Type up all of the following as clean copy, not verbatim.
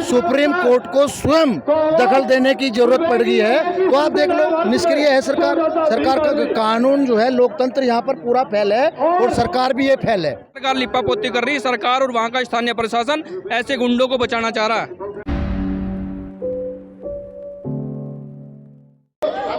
Supreme court को स्वयं दखल देने की जरूरत पड़ गई है। तो आप देख लो, निष्क्रिय है सरकार। सरकार का कानून जो है, लोकतंत्र यहाँ पर पूरा फेल है और सरकार भी ये फेल है। सरकार लिपापोती कर रही है, सरकार और वहाँ का स्थानीय प्रशासन ऐसे गुंडों को बचाना चाह रहा है।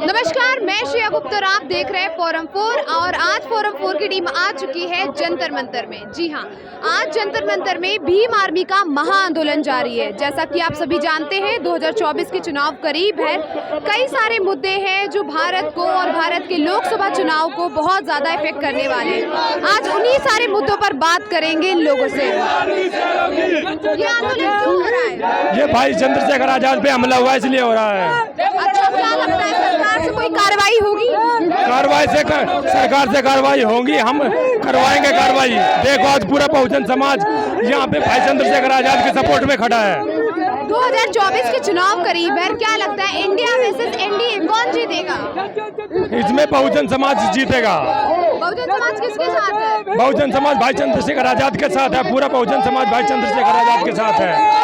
नमस्कार, मैं श्रेया गुप्ता और आप देख रहे हैं फोरम 4 और आज फोरम 4 की टीम आ चुकी है जंतर मंतर में। जी हां, आज जंतर मंतर में भीम आर्मी का महा आंदोलन जारी है। जैसा कि आप सभी जानते हैं, 2024 के चुनाव करीब है। कई सारे मुद्दे हैं जो भारत को और भारत के लोकसभा चुनाव को बहुत ज़्यादा इफेक्ट करने वाले हैं। आज उन्हीं सारे मुद्दों पर बात करेंगे इन लोगों से। ये आंदोलन क्यों हो रहा है? ये भाई चंद्रशेखर आजाद पे हमला हुआ इसलिए हो रहा है। अच्छा, क्या लगता है सरकार से कोई कार्रवाई होगी? सरकार से कार्रवाई होगी, हम करवाएंगे कार्रवाई। देखो आज पूरा बहुजन समाज यहाँ पे भाई चंद्रशेखर आजाद के सपोर्ट में खड़ा है। 2024 के चुनाव करीब है, क्या लगता है इंडिया वर्सेस एनडीए कौन जीतेगा? इसमें बहुजन समाज जीतेगा। बहुजन समाज किसके साथ है? बहुजन समाज भाई चंद्रशेखर आजाद के साथ है। पूरा बहुजन समाज भाई चंद्रशेखर आजाद के साथ है।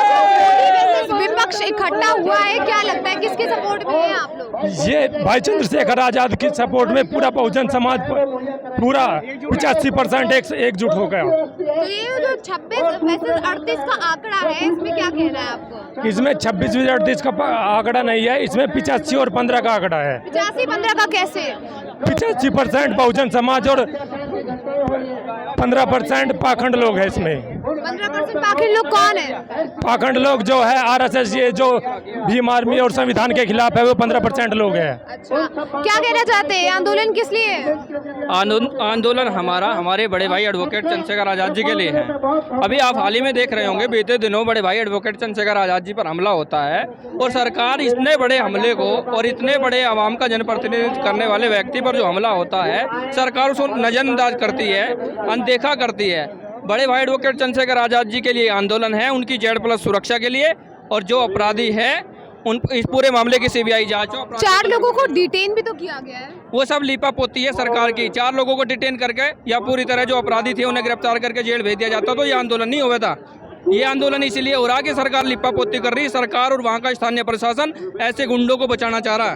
विपक्ष इकट्ठा हुआ है, क्या लगता है किसके सपोर्ट में है आप लोग? ये भाई चंद्रशेखर आजाद के सपोर्ट में पूरा बहुजन समाज पूरा 85% एकजुट हो गया। तो ये जो 26 वर्सेस 38 का आंकड़ा है, इसमें क्या कहना है आपको? इसमें 26 वर्सेस 38 का आंकड़ा नहीं है, इसमें 85 और 15 का आंकड़ा है। 85-15 का कैसे? 85% बहुजन समाज और 15% पाखंड लोग हैं इसमें। 15% पाखंड लोग कौन है? पाखंड लोग जो है आरएसएस, ये जो भीम आर्मी और संविधान के खिलाफ है, वो 15% लोग हैं। अच्छा, क्या कहना चाहते हैं? आंदोलन किस लिए है? आंदोलन हमारे बड़े भाई एडवोकेट चंद्रशेखर आजाद जी के लिए है। अभी आप हाल ही में देख रहे होंगे, बीते दिनों बड़े भाई एडवोकेट चंद्रशेखर आजाद जी पर हमला होता है और सरकार इतने बड़े हमले को और इतने बड़े आवाम का जनप्रतिनिधित्व करने वाले व्यक्ति पर जो हमला होता है, सरकार उसको नजरअंदाज करती है, अनदेखा करती है। बड़े भाई एडवोकेट चंद्रशेखर आजाद जी के लिए आंदोलन है, उनकी Z+ सुरक्षा के लिए, और जो अपराधी है उन इस पूरे मामले की सीबीआई जांच हो। 4 लोगों को डिटेन भी तो किया गया है। वो सब लिपापोती है सरकार की। 4 लोगों को डिटेन करके या पूरी तरह जो अपराधी थे उन्हें गिरफ्तार करके जेल भेज दिया जाता तो ये आंदोलन नहीं हुआ था। ये आंदोलन इसलिए हो रहा है कि सरकार लिपापोती कर रही है, सरकार और वहाँ का स्थानीय प्रशासन ऐसे गुंडों को बचाना चाह रहा है,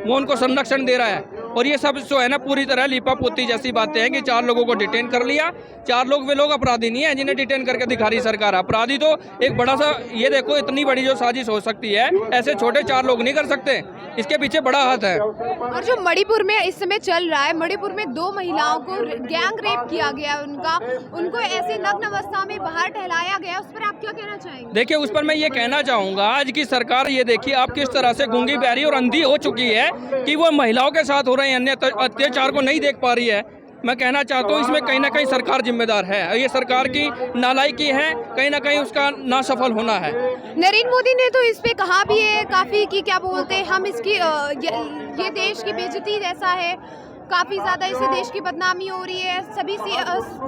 वो उनको संरक्षण दे रहा है। और ये सब जो है ना, पूरी तरह लिपापोती जैसी बातें हैं कि 4 लोगों को डिटेन कर लिया। 4 लोग वे लोग अपराधी नहीं है जिन्हें डिटेन करके दिखा रही सरकार। अपराधी तो एक बड़ा सा, ये देखो इतनी बड़ी जो साजिश हो सकती है, ऐसे छोटे 4 लोग नहीं कर सकते, इसके पीछे बड़ा हाथ है। और जो मणिपुर में इस समय चल रहा है, मणिपुर में 2 महिलाओं को गैंग रेप किया गया, उनको ऐसे नग्न अवस्था में बाहर टहलाया गया, उस पर आप क्या कहना चाहेंगे? देखिए, उस पर मैं ये कहना चाहूँगा, आज की सरकार ये देखिए आप किस तरह से गूंगी बहरी और अंधी हो चुकी है कि वो महिलाओं के साथ हो रहे अन्य अत्याचार को नहीं देख पा रही है। मैं कहना चाहता हूँ इसमें कहीं ना कहीं सरकार जिम्मेदार है। ये सरकार की नालायकी है, कहीं ना कहीं उसका ना सफल होना है। नरेंद्र मोदी ने तो इस पे कहा भी है काफ़ी कि क्या बोलते हैं, हम इसकी ये देश की बेइज्जती जैसा है, काफ़ी ज़्यादा इससे देश की बदनामी हो रही है। सभी से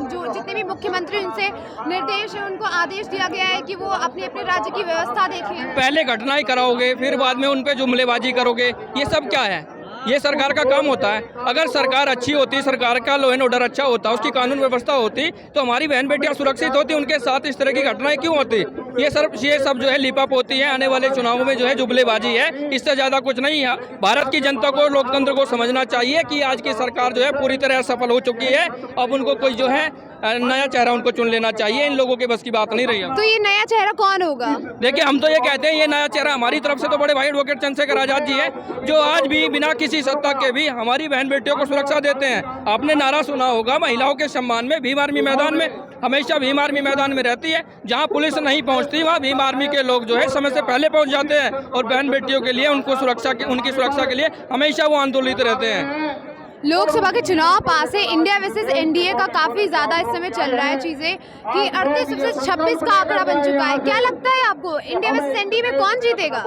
जो जितने भी मुख्यमंत्री उनसे निर्देश है, उनको आदेश दिया गया है कि वो अपने अपने राज्य की व्यवस्था देखें। पहले घटनाएं कराओगे, फिर बाद में उन पे जुमलेबाजी करोगे, ये सब क्या है? ये सरकार का काम होता है। अगर सरकार अच्छी होती, सरकार का लॉ एंड ऑर्डर अच्छा होता, उसकी कानून व्यवस्था होती, तो हमारी बहन बेटियां सुरक्षित होती। उनके साथ इस तरह की घटनाएं क्यों होती? ये सब जो है लिपापोती है, आने वाले चुनावों में जो है जुमलेबाजी है, इससे ज़्यादा कुछ नहीं है। भारत की जनता को, लोकतंत्र को समझना चाहिए कि आज की सरकार जो है पूरी तरह सफल हो चुकी है। अब उनको कोई जो है नया चेहरा उनको चुन लेना चाहिए। इन लोगों के बस की बात नहीं रही है। तो ये नया चेहरा कौन होगा? देखिए, हम तो ये कहते हैं, ये नया चेहरा हमारी तरफ से तो बड़े भाई एडवोकेट चंद्रशेखर आजाद जी है, जो आज भी बिना किसी सत्ता के भी हमारी बहन बेटियों को सुरक्षा देते हैं। आपने नारा सुना होगा, महिलाओं के सम्मान में भीम आर्मी मैदान में, हमेशा भीम आर्मी मैदान में रहती है। जहाँ पुलिस नहीं पहुँचती, वहाँ भीम आर्मी के लोग जो है समय से पहले पहुँच जाते हैं और बहन बेटियों के लिए उनकी सुरक्षा के लिए हमेशा वो आंदोलित रहते हैं। लोकसभा के चुनाव पास है, इंडिया वर्सेस एनडीए का काफी ज्यादा इस समय चल रहा है चीजें कि 38 वर्सेस 26 का आंकड़ा बन चुका है। क्या लगता है आपको, इंडिया वर्सेस एनडीए में कौन जीतेगा?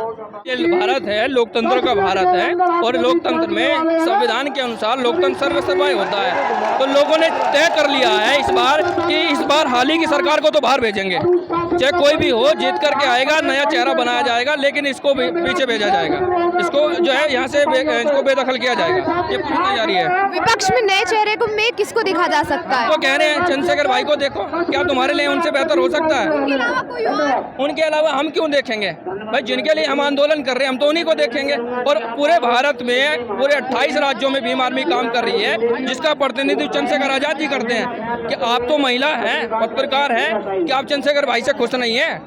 ये भारत है, लोकतंत्र का भारत है, और लोकतंत्र में संविधान के अनुसार लोकतंत्र सर्वसर्वाय होता है। तो लोगों ने तय कर लिया है इस बार हाल ही की सरकार को तो बाहर भेजेंगे, चाहे कोई भी हो, जीत करके आएगा, नया चेहरा बनाया जाएगा, लेकिन इसको पीछे भेजा जाएगा, इसको जो है यहाँ से इसको बेदखल किया जाएगा। ये पूरी तैयारी है। है। विपक्ष में नए चेहरे को में किसको देखा जा सकता है? तो कह रहे हैं चंद्रशेखर भाई को देखो, क्या तुम्हारे लिए उनसे बेहतर हो सकता है? उनके अलावा कोई और? उनके अलावा हम क्यों देखेंगे भाई? जिनके लिए हम आंदोलन कर रहे हैं हम तो उन्हीं को देखेंगे। और पूरे भारत में पूरे 28 राज्यों में भीम आर्मी काम कर रही है, जिसका प्रतिनिधित्व चंद्रशेखर आजाद जी करते हैं। कि आप तो महिला हैं, पत्रकार हैं, कि आप चंद्रशेखर भाई से खुश नहीं है?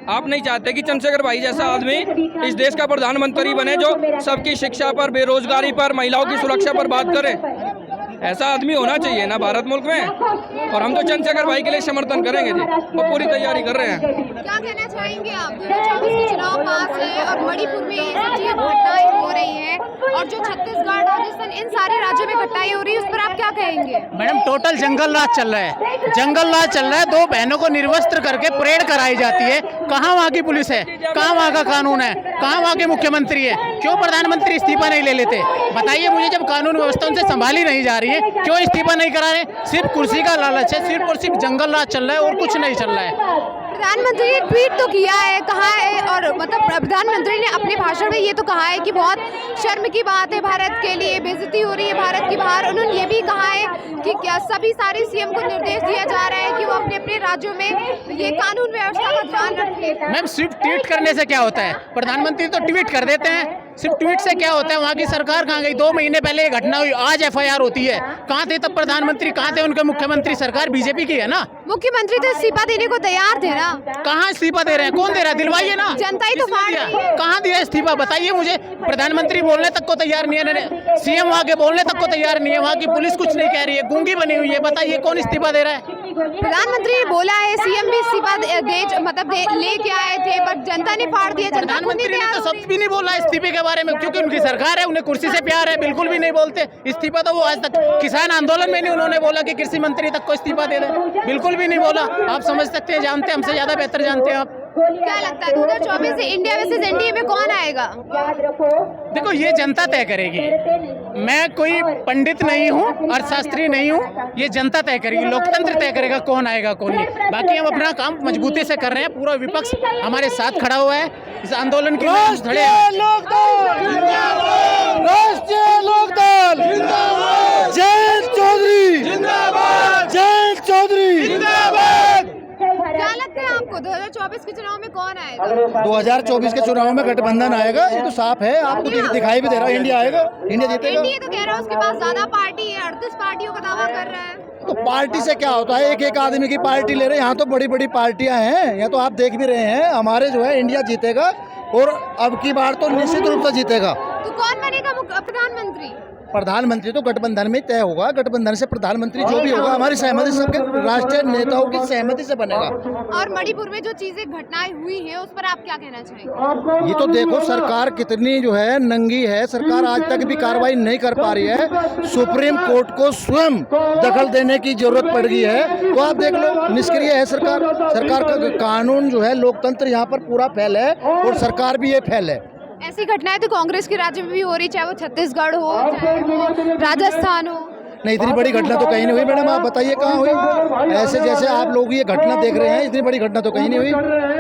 आप नहीं चाहते कि चंद्रशेखर भाई जैसा आदमी इस देश का प्रधानमंत्री बने, जो सबकी शिक्षा पर, बेरोजगारी पर, महिलाओं की सुरक्षा पर बात करे? ऐसा आदमी होना चाहिए ना भारत मुल्क में। और हम तो चंद्रशेखर भाई के लिए समर्थन करेंगे जी, और पूरी तैयारी कर रहे हैं। क्या कहना चाहेंगे आप? 2024 के चुनाव पास है और मणिपुर में ये सब चीजें घटनाएं हो रही हैं, और जो छत्तीसगढ़, राजस्थान, इन सारे राज्यों में घटनाएं हो रही है, उस पर आप क्या कहेंगे? मैडम टोटल जंगल राज चल रहा है, जंगल राज चल रहा है। 2 बहनों को निर्वस्त्र करके परेड कराई जाती है। कहाँ वहाँ की पुलिस है? कहाँ वहाँ का कानून है? कहाँ वहाँ के मुख्यमंत्री है? क्यों प्रधानमंत्री इस्तीफा नहीं ले लेते? बताइए मुझे, जब कानून व्यवस्था उनसे संभाली नहीं जा रही है, क्यों इस्तीफा नहीं करा रहे? सिर्फ कुर्सी का लालच है, सिर्फ और सिर्फ जंगल राज चल रहा है और कुछ नहीं चल रहा है। प्रधानमंत्री ने ट्वीट तो किया है, कहा है, और मतलब प्रधानमंत्री ने अपने भाषण में ये तो कहा है कि बहुत शर्म की बात है, भारत के लिए बेइज्जती हो रही है भारत की बाहर। उन्होंने ये भी कहा है कि क्या सभी सारे सीएम को निर्देश दिया जा रहा है कि वो अपने अपने राज्यों में ये कानून व्यवस्था का ध्यान रखें। मैम सिर्फ ट्वीट करने से क्या होता है? प्रधानमंत्री तो ट्वीट कर देते हैं, सिर्फ ट्वीट से क्या होता है? वहाँ की सरकार कहाँ गई? 2 महीने पहले ये घटना हुई, आज FIR होती है। कहाँ थे तब प्रधानमंत्री? कहाँ थे उनके मुख्यमंत्री? सरकार बीजेपी की है ना। मुख्यमंत्री तो इस्तीफा देने को तैयार थे ना। कहाँ इस्तीफा दे रहे हैं? कौन दे रहा है? दिलवाइए ना। जनता ही तो फाड़ रही है। कहाँ दिया इस्तीफा? बताइए मुझे। प्रधानमंत्री बोलने तक को तैयार नहीं है, सीएम वहाँ के बोलने तक को तैयार नहीं है, वहाँ की पुलिस कुछ नहीं कह रही है, गूंगी बनी हुई है। बताइए कौन इस्तीफा दे रहा है? प्रधानमंत्री ने बोला है, सीएम भी इस्तीफा लेके आए थे, पर जनता ने फाड़ दिया। प्रधानमंत्री ने तो शब्द भी नहीं बोला इस्तीफे के बारे में, क्योंकि उनकी सरकार है, उन्हें कुर्सी से प्यार है, बिल्कुल भी नहीं बोलते। इस्तीफा तो वो आज तक किसान आंदोलन में नहीं उन्होंने बोला कि कृषि मंत्री तक को इस्तीफा दे दे, बिल्कुल भी नहीं बोला। आप समझ सकते हैं, जानते हैं, हमसे ज्यादा बेहतर जानते हैं आप। क्या लगता है 2024 से इंडिया वर्सेस एनडीए में कौन आएगा? देखो ये जनता तय करेगी। मैं कोई पंडित नहीं हूँ, अर्थशास्त्री नहीं हूँ, ये जनता तय करेगी, लोकतंत्र तय करेगा कौन आएगा कौन नहीं। बाकी हम अपना काम मजबूती से कर रहे हैं, पूरा विपक्ष हमारे साथ खड़ा हुआ है इस आंदोलन के लिए। राष्ट्रीय लोकदल जयंत चौधरी जिंदाबाद, जयंत चौधरी जिंदाबाद। क्या लगता है आपको 2024 के चुनाव में कौन आएगा? 2024 के चुनाव में गठबंधन आएगा, ये तो साफ है, आपको दिखाई भी दे रहा है। इंडिया आएगा, इंडिया जीतेगा। एनडीए तो कह रहा है उसके पास ज्यादा पार्टी है, 38 पार्टियों का दावा कर रहा है। तो पार्टी से क्या होता है? एक एक आदमी की पार्टी ले रहे हैं। यहाँ तो बड़ी बड़ी पार्टियां हैं, यहाँ तो आप देख भी रहे हैं। हमारे जो है इंडिया जीतेगा, और अब की बार तो निश्चित रूप से जीतेगा। तो कौन बनेगा प्रधानमंत्री? प्रधानमंत्री तो गठबंधन में तय होगा। गठबंधन से प्रधानमंत्री जो भी होगा हमारी सहमति, सबके राष्ट्रीय नेताओं की सहमति से बनेगा। और मणिपुर में जो चीजें घटनाएं हुई है उस पर आप क्या कहना चाहेंगे? ये तो देखो सरकार कितनी जो है नंगी है। सरकार आज तक भी कार्रवाई नहीं कर पा रही है। सुप्रीम कोर्ट को स्वयं दखल देने की जरूरत पड़ गई है। तो आप देख लो, निष्क्रिय है सरकार। सरकार का कानून जो है, लोकतंत्र यहाँ पर पूरा फेल है, और सरकार भी ये फेल है। ऐसी घटनाएं तो कांग्रेस के राज्य में भी हो रही, चाहे वो छत्तीसगढ़ हो, चाहे वो राजस्थान हो। नहीं, इतनी बड़ी घटना तो कहीं नहीं हुई मैडम। आप बताइए कहाँ हुई? ऐसे जैसे आप लोग ये घटना देख रहे हैं, इतनी बड़ी घटना तो कहीं नहीं हुई।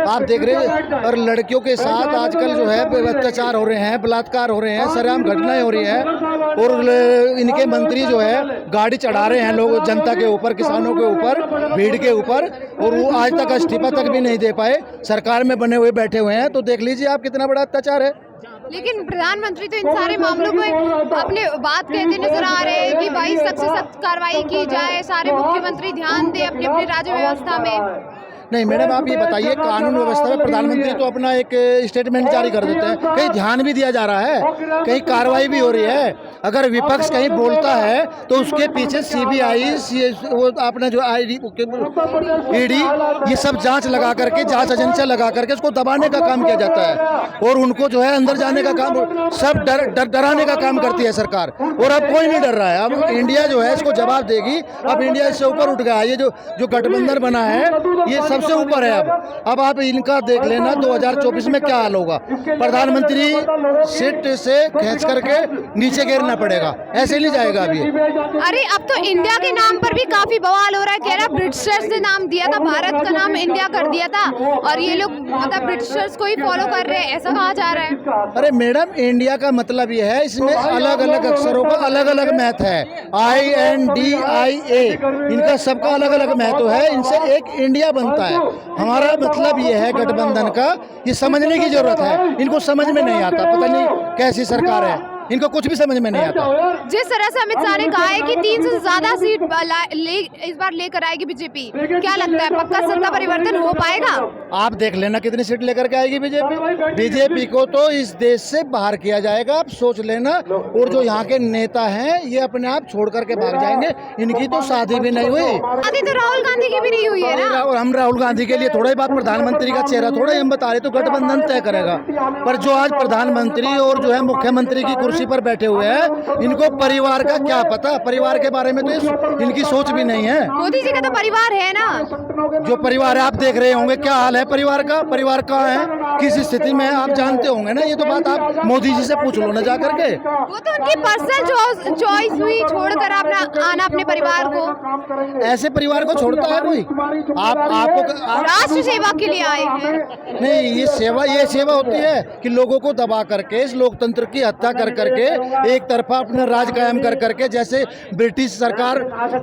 आप देख रहे हैं, और लड़कियों के साथ आजकल जो है अत्याचार हो रहे हैं, बलात्कार हो रहे हैं, सरेआम घटनाएं हो रही है। और इनके मंत्री जो है गाड़ी चढ़ा रहे हैं लोग, जनता के ऊपर, किसानों के ऊपर, भीड़ के ऊपर, और वो आज तक इस्तीफा तक भी नहीं दे पाए, सरकार में बने हुए बैठे हुए हैं। तो देख लीजिए आप कितना बड़ा अत्याचार है। लेकिन प्रधानमंत्री तो इन सारे मामलों में अपने बात कहते नजर आ रहे हैं कि भाई सख्त से सख्त कार्रवाई की जाए, सारे मुख्यमंत्री ध्यान दें अपने अपने राज्य व्यवस्था में। नहीं मैडम, आप ये बताइए, कानून व्यवस्था में प्रधानमंत्री तो अपना एक स्टेटमेंट जारी कर देते हैं, कहीं ध्यान भी दिया जा रहा है, कहीं कार्रवाई भी हो रही है। अगर विपक्ष कहीं बोलता है तो उसके पीछे CBI, वो अपना जो ED, ये सब जांच लगा करके, जांच एजेंसियां लगा करके उसको दबाने का काम किया जाता है, और उनको जो है अंदर जाने का काम, सब डराने का काम करती है सरकार। और अब कोई नहीं डर रहा है। अब इंडिया जो है इसको जवाब देगी। अब इंडिया इससे ऊपर उठ गया। ये जो गठबंधन बना है, ये सब सबसे ऊपर है। अब आप इनका देख लेना 2024 में क्या हाल होगा। प्रधानमंत्री सीट से खींच करके नीचे गिरना पड़ेगा, ऐसे नहीं जाएगा अभी। अरे अब तो इंडिया के नाम पर भी काफी बवाल हो रहा है, कह रहा ब्रिटिशर्स ने नाम दिया था, भारत का नाम इंडिया कर दिया था और ये लोग मतलब ब्रिटिशर्स को ही फॉलो कर रहे हैं, ऐसा कहा जा रहा है। अरे मैडम, इंडिया का मतलब ये है, इसमें अलग अलग अक्षरों का अलग अलग महत्व है। INDIA, इनका सबका अलग अलग महत्व है, इनसे एक इंडिया बनता है। हमारा मतलब ये है गठबंधन का, ये समझने की जरूरत है। इनको समझ में नहीं आता, पता नहीं कैसी सरकार है, इनको कुछ भी समझ में नहीं आता। जिस तरह से अमित शाह ने कहा है कि 300 से ज्यादा सीट इस बार लेकर आएगी बीजेपी, क्या लगता है पक्का सत्ता परिवर्तन हो पाएगा? आप देख लेना कितनी सीट लेकर के आएगी बीजेपी। बीजेपी को तो इस देश से बाहर किया जाएगा, आप सोच लेना। और जो यहाँ के नेता हैं ये अपने आप छोड़ करके भाग जाएंगे, इनकी तो शादी भी नहीं हुई। शादी तो राहुल गांधी की भी नहीं हुई है ना। और हम राहुल गांधी के लिए थोड़ा ही बात, प्रधानमंत्री का चेहरा थोड़ा ही हम बता रहे, तो गठबंधन तय करेगा। पर जो आज प्रधानमंत्री और जो है मुख्यमंत्री की कुर्सी पर बैठे हुए हैं, इनको परिवार का क्या पता, परिवार के बारे में तो इनकी सोच भी नहीं है। मोदी जी का तो परिवार है ना। जो परिवार है आप देख रहे होंगे, क्या हाल है परिवार का, परिवार कहाँ है, किस स्थिति में है, आप जानते होंगे ना। ये तो बात आप मोदी जी से पूछ लो ना जा करके। वो तो उनकी पर्सनल चॉइस हुई, छोड़कर आना अपने परिवार को। ऐसे परिवार को छोड़ता है कोई? आपको राष्ट्र सेवा के लिए आए हैं। नहीं, ये सेवा होती है कि लोगों को दबा करके, इस लोकतंत्र की हत्या कर करके, एक तरफा अपना राज कायम कर करके, जैसे ब्रिटिश सरकार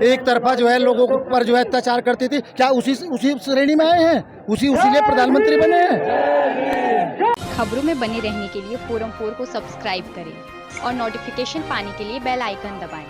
एक तरफा जो है लोगों पर जो है अत्याचार करती थी, क्या उसी श्रेणी में आए हैं? उसी लिए प्रधानमंत्री बने हैं। खबरों में बने रहने के लिए फोरम 4 को सब्सक्राइब करें और नोटिफिकेशन पाने के लिए बेल आइकन दबाएं।